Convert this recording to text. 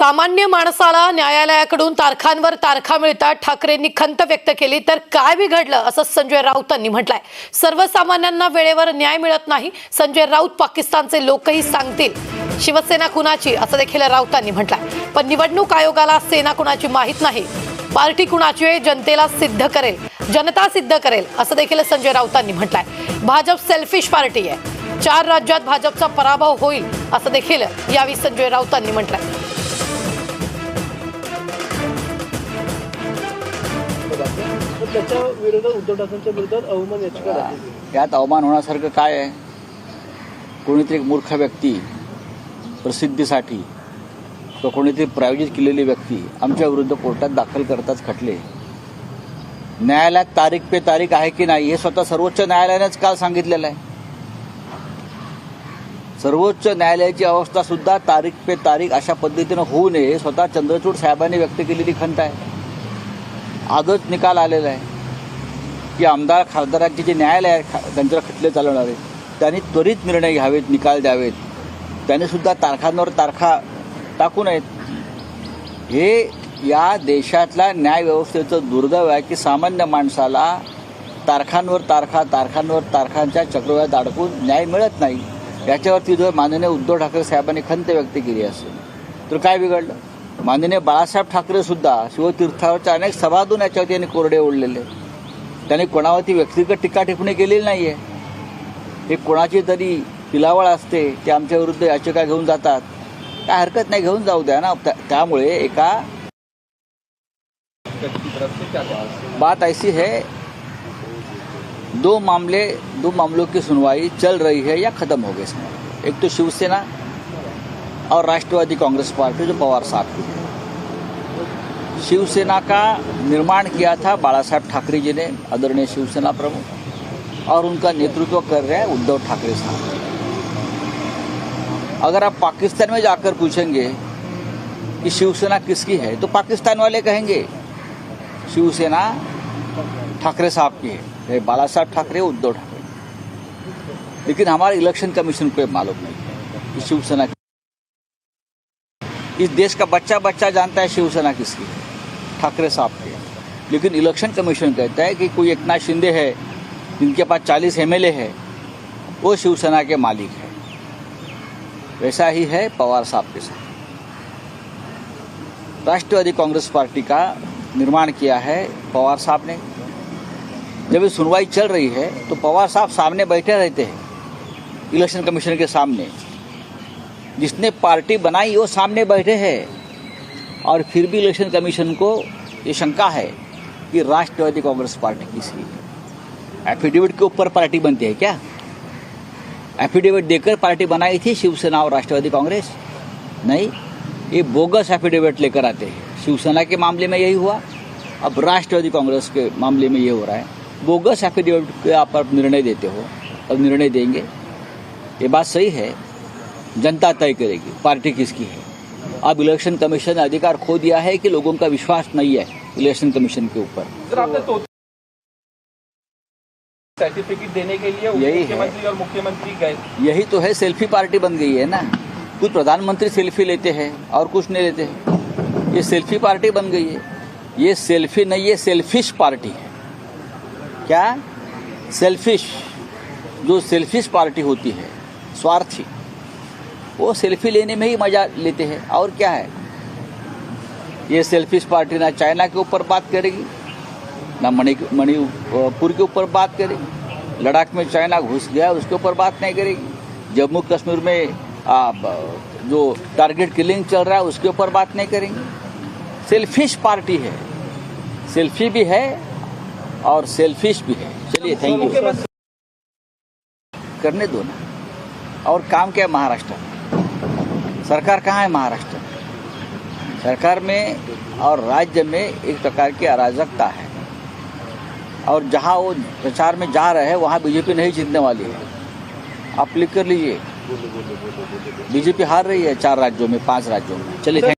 सामान्य माणसाला न्यायालयाकडून तारखांवर तारखा मिळतात ठाकरेंनी खंत व्यक्त केली तर काय बिघडलं असं संजय राऊतांनी म्हटलंय। सर्वसामान्यांना वेळेवर न्याय मिळत नाही, संजय राऊत पाकिस्तानचे लोकही सांगतील शिवसेना कुणाची असं देखील राऊतांनी म्हटलंय। पण निवडणूक आयोगाला सेना कुणाची माहित नाही, पार्टी कुणाची आहे जनतेला सिद्ध करेल, जनता सिद्ध करेल असं देखील संजय राऊतांनी म्हटलंय। भाजप सेल्फिश पार्टी आहे, 4 राज्यात भाजपचा पराभव होईल असं देखील यावेळी संजय राऊतांनी म्हटलंय। त्याच्या विरोधात उद्धव ठाकरेंच्या विरोधात अवमान याचिका दाखल। यात अवमान होण्यासारखं काय आहे? कोणीतरी एक मूर्ख व्यक्ती प्रसिद्धीसाठी किंवा कोणीतरी प्रायोजित केलेली व्यक्ती आमच्या विरुद्ध कोर्टात दाखल करताच खटले। न्यायालयात तारीख पे तारीख आहे की नाही हे स्वतः सर्वोच्च न्यायालयानेच काल सांगितलेलं आहे। सर्वोच्च न्यायालयाची अवस्था सुद्धा तारीख पे तारीख अशा पद्धतीनं होऊ नये स्वतः चंद्रचूड साहेबांनी व्यक्त केलेली खंत आहे। आजच निकाल आलेला आहे की आमदार खासदारांचे जे न्यायालय आहे त्यांच्यावर खटले चालवणार आहेत त्यांनी त्वरित निर्णय घ्यावेत, निकाल द्यावेत, त्यांनी सुद्धा तारखांवर तारखा टाकू नयेत। हे या देशातल्या न्यायव्यवस्थेचं दुर्दैव आहे की सामान्य माणसाला तारखांवर तारखांच्या चक्रव्यूहात अडकून न्याय मिळत नाही। याच्यावरती जर माननीय उद्धव ठाकरे साहेबांनी खंत व्यक्त केली असेल तर काय बिघडलं? माननीय बाळासाहेब ठाकरे सुद्धा शिवतीर्थावरच्या अनेक सभातून याच्यावरती यांनी कोरडे ओढलेले, त्यांनी कोणावरती व्यक्तिगत टीका टिप्पणी केलेली नाही आहे। हे कोणाची तरी पिलावळ असते, ते आमच्या विरुद्ध याचिका घेऊन जातात, काय हरकत नाही, घेऊन जाऊ द्या ना। त्यामुळे एका बात ऐसी है, दो मामलों की सुनवाई चल रही है या खत्म हो गई इसमें। एक तो शिवसेना और राष्ट्रवादी कांग्रेस पार्टी जो पवार साहब की है। शिवसेना का निर्माण किया था बाळासाहेब ठाकरे जी ने, आदरणीय शिवसेना प्रमुख, और उनका नेतृत्व कर रहे हैं उद्धव ठाकरे साहब। अगर आप पाकिस्तान में जाकर पूछेंगे कि शिवसेना किसकी है तो पाकिस्तान वाले कहेंगे शिवसेना ठाकरे साहब की है, बाळासाहेब ठाकरे, उद्धव ठाकरे। लेकिन हमारे इलेक्शन कमीशन को मालूम नहीं कि शिवसेना, इस देश का बच्चा बच्चा जानता है शिवसेना किसकी है, ठाकरे साहब की है। लेकिन इलेक्शन कमीशन कहता है कि कोई एकनाथ शिंदे है जिनके पास 40 MLA है, वो शिवसेना के मालिक है। वैसा ही है पवार साहब के साथ। राष्ट्रवादी कांग्रेस पार्टी का निर्माण किया है पवार साहब ने। जब ये सुनवाई चल रही है तो पवार साहब सामने बैठे रहते हैं इलेक्शन कमीशन के सामने। जिसने पार्टी बनाई वो सामने बैठे हैं, और फिर भी इलेक्शन कमीशन को ये शंका है कि राष्ट्रवादी कांग्रेस पार्टी किसकी है। एफिडेविट के ऊपर पार्टी बनती है क्या? एफिडेविट देकर पार्टी बनाई थी शिवसेना और राष्ट्रवादी कांग्रेस? नहीं, ये बोगस एफिडेविट लेकर आते हैं। शिवसेना के मामले में यही हुआ, अब राष्ट्रवादी कांग्रेस के मामले में ये हो रहा है। बोगस एफिडेविट के आप निर्णय देते हो, अब निर्णय देंगे, ये बात सही है, जनता तय करेगी पार्टी किसकी है। अब इलेक्शन कमीशन ने अधिकार खो दिया है कि लोगों का विश्वास नहीं है इलेक्शन कमीशन के ऊपर। सर्टिफिकेट देने के लिए मुख्यमंत्री और मुख्यमंत्री गए, यही तो है, सेल्फी पार्टी बन गई है ना। कुछ प्रधानमंत्री सेल्फी लेते हैं और कुछ नहीं लेते हैं, ये सेल्फी पार्टी बन गई है। ये सेल्फी नहीं, ये सेल्फिश पार्टी है। क्या? सेल्फिश, जो सेल्फिश पार्टी होती है, स्वार्थी, वो सेल्फी लेने में ही मजा लेते हैं। और क्या है, ये सेल्फिश पार्टी ना चाइना के ऊपर बात करेगी, ना मणिपुर के ऊपर बात करेगी, लद्दाख में चाइना घुस गया उसके ऊपर बात नहीं करेगी, जम्मू कश्मीर में जो टारगेट किलिंग चल रहा है उसके ऊपर बात नहीं करेंगे। सेल्फिश पार्टी है, सेल्फी भी है और सेल्फिश भी है। चलिए, थैंक यू। करने दो ना। और काम क्या है महाराष्ट्र में? सरकार कहाँ है महाराष्ट्र में? सरकार में और राज्य में एक प्रकार की अराजकता है, और जहाँ वो प्रचार में जा रहे हैं वहाँ बीजेपी नहीं जीतने वाली है। आप क्लिक कर लीजिए, बीजेपी हार रही है 4 राज्यों में, 5 राज्यों में। चलिए।